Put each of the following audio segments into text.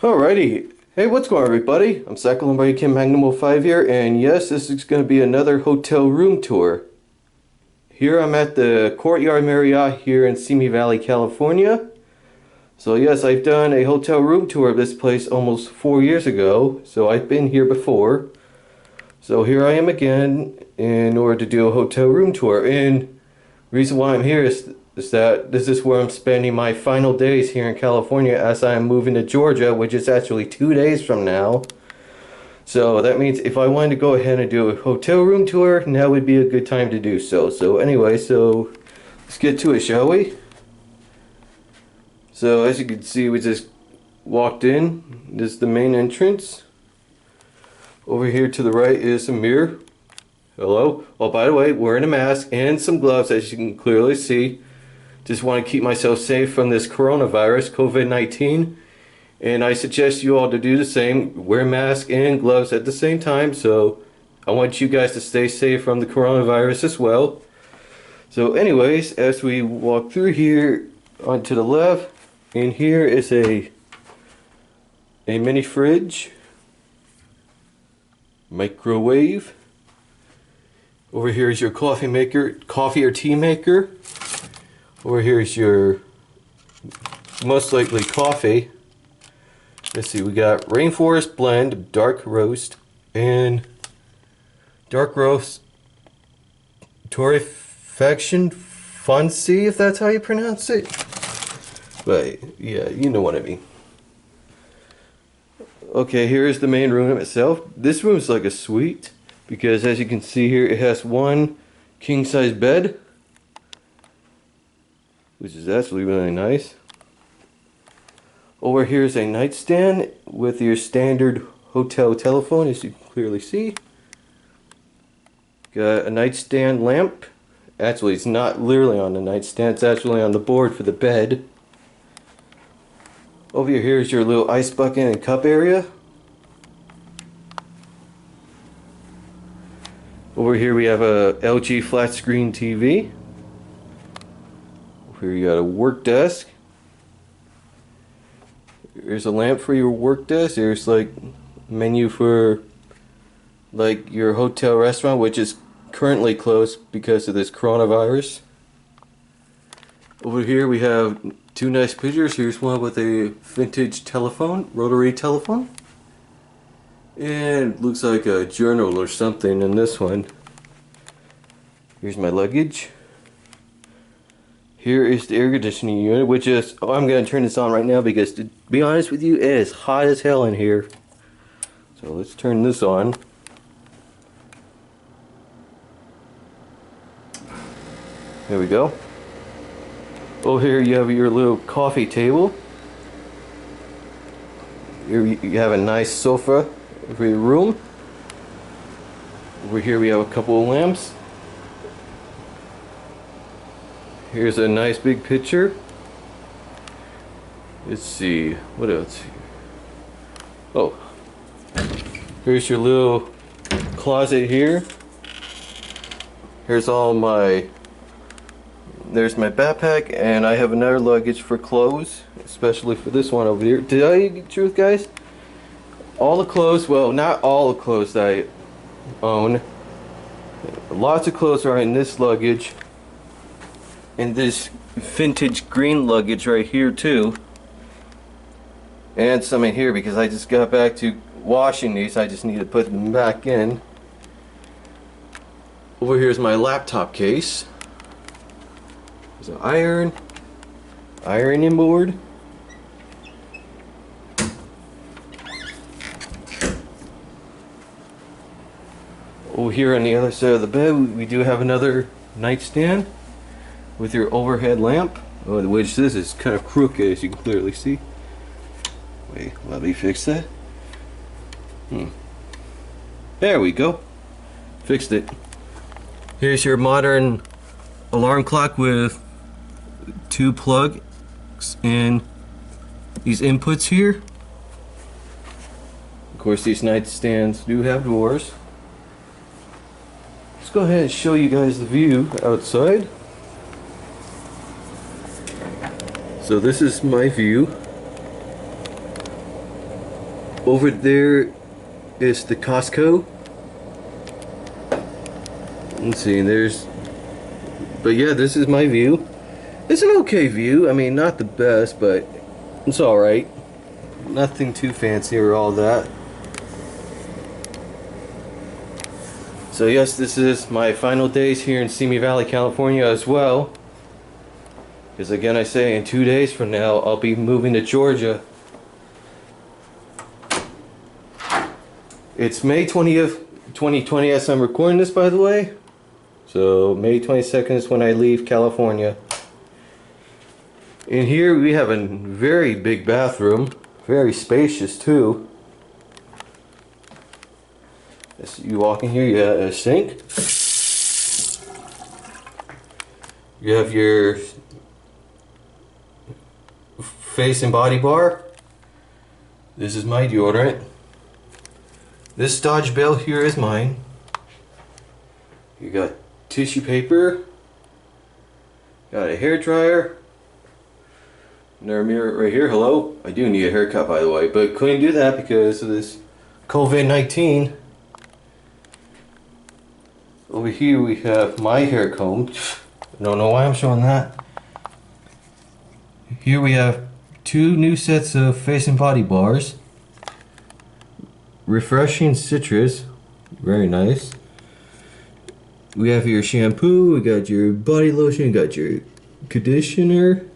Alrighty. Hey, what's going on, everybody? I'm Cyclone by Kim Magnum 05 here, and yes, this is going to be another hotel room tour. Here I'm at the Courtyard Marriott here in Simi Valley, California. So yes, I've done a hotel room tour of this place almost 4 years ago, so I've been here before. So here I am again in order to do a hotel room tour, and reason why I'm here is that this is where I'm spending my final days here in California as I am moving to Georgia, which is actually 2 days from now. So that means if I wanted to go ahead and do a hotel room tour, now would be a good time to do so. So anyway, so let's get to it, shall we? So as you can see, we just walked in. This is the main entrance. Over here to the right is a mirror. Hello. Oh, by the way, wearing a mask and some gloves, as you can clearly see. Just want to keep myself safe from this coronavirus, COVID-19. And I suggest you all to do the same. Wear masks and gloves at the same time. So I want you guys to stay safe from the coronavirus as well. So anyways, as we walk through here, onto the left, in here is a mini fridge, microwave. Over here is your coffee maker, coffee or tea maker. Over here is your most likely coffee. Let's see, we got Rainforest Blend, Dark Roast, and Dark Roast Torrefaction Fonzie, if that's how you pronounce it. But yeah, you know what I mean. Okay, here is the main room itself. This room is like a suite because, as you can see here, it has one king-size bed, which is actually really nice. Over here is a nightstand with your standard hotel telephone, as you can clearly see. Got a nightstand lamp. Actually, it's not literally on the nightstand, it's actually on the board for the bed. Over here is your little ice bucket and cup area. Over here we have a LG flat screen TV. Here you got a work desk. There's a lamp for your work desk. There's like menu for like your hotel restaurant, which is currently closed because of this coronavirus. Over here we have two nice pictures. Here's one with a vintage telephone, rotary telephone. And it looks like a journal or something in this one. Here's my luggage. Here is the air conditioning unit, which is, oh, I'm going to turn this on right now because, to be honest with you, it is hot as hell in here. So let's turn this on. There we go. Oh, here you have your little coffee table. Here you have a nice sofa for your room. Over here we have a couple of lamps. Here's a nice big picture. Let's see, what else here? Oh, here's your little closet here. Here's all my, there's my backpack, and I have another luggage for clothes, especially for this one over here. Did I tell you the truth, guys? All the clothes, well, not all the clothes that I own. Lots of clothes are in this luggage. And this vintage green luggage right here too. And some in here because I just got back to washing these. I just need to put them back in. Over here is my laptop case. There's an ironing board. Over here on the other side of the bed, we do have another nightstand with your overhead lamp, which this is kind of crooked, as you can clearly see. Wait, let me fix that. There we go. Fixed it. Here's your modern alarm clock with two plugs and these inputs here. Of course, these nightstands do have doors. Let's go ahead and show you guys the view outside. So this is my view. Over there is the Costco. Let's see, but yeah, this is my view. It's an okay view. I mean, not the best, but it's alright. Nothing too fancy or all that. So yes, this is my final days here in Simi Valley, California as well. Because again, I say in 2 days from now, I'll be moving to Georgia. It's May 20th, 2020 as I'm recording this, by the way. So May 22nd is when I leave California. In here we have a very big bathroom. Very spacious too. As you walk in here, you have a sink. You have your face and body bar. This is my deodorant. This Dodge Bell here is mine. You got tissue paper. Got a hair dryer. Another mirror right here. Hello. I do need a haircut, by the way, but couldn't do that because of this COVID-19. Over here we have my hair comb. I don't know why I'm showing that. Here we have 2 new sets of face and body bars. Refreshing citrus. Very nice. We have your shampoo, we got your body lotion, got your conditioner.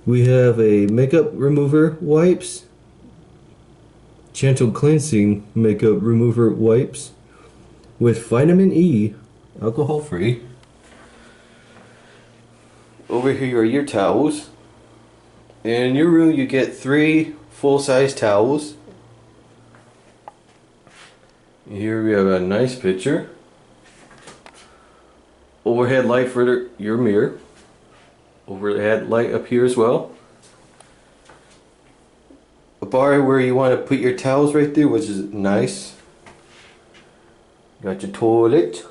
We have a makeup remover wipes. Gentle cleansing makeup remover wipes with vitamin E, alcohol free. Over here are your towels. In your room you get 3 full-size towels. Here we have a nice picture. Overhead light for your mirror. Overhead light up here as well. A bar where you want to put your towels right there, which is nice. Got your toilet.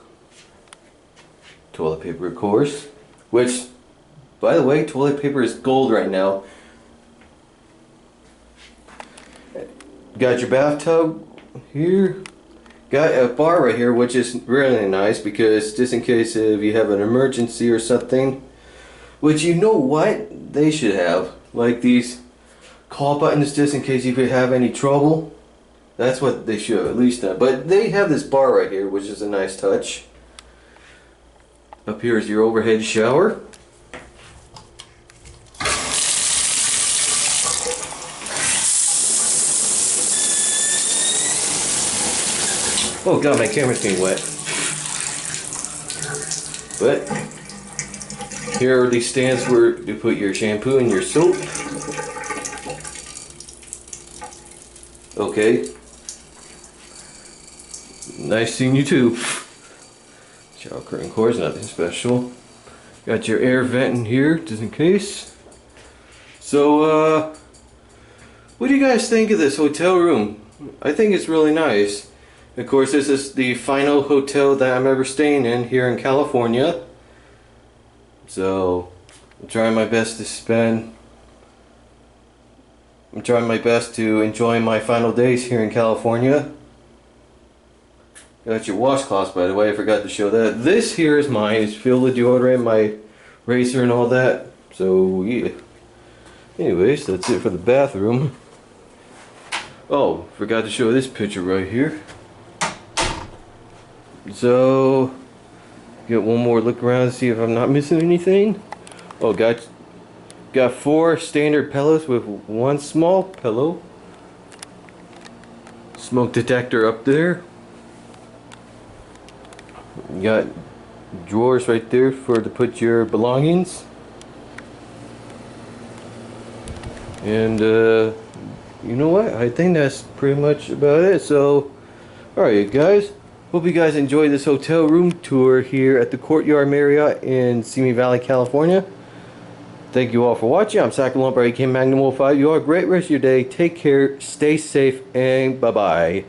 Toilet paper, of course. Which, by the way, toilet paper is gold right now. Got your bathtub here. Got a bar right here, which is really nice because just in case if you have an emergency or something, which you know what they should have, like these call buttons just in case you could have any trouble. That's what they should have at least done. But they have this bar right here, which is a nice touch. Up here is your overhead shower. Oh god, my camera's getting wet. But here are these stands where you put your shampoo and your soap. Okay. Nice seeing you too. Shower curtain cords, nothing special. Got your air vent in here, just in case. So, what do you guys think of this hotel room? I think it's really nice. Of course, this is the final hotel that I'm ever staying in here in California. So, I'm trying my best to enjoy my final days here in California. Got your washcloths, by the way, I forgot to show that. This here is mine. It's filled with deodorant, my razor and all that. So, yeah. Anyways, that's it for the bathroom. Oh, forgot to show this picture right here. So, get one more look around to see if I'm not missing anything. Oh, got 4 standard pillows with 1 small pillow. Smoke detector up there. You got drawers right there to put your belongings. And you know what? I think that's pretty much about it. So, alright guys. Hope you guys enjoyed this hotel room tour here at the Courtyard Marriott in Simi Valley, California. Thank you all for watching. I'm Sakalump, aka Magnum 05. You all have a great rest of your day. Take care, stay safe, and bye-bye.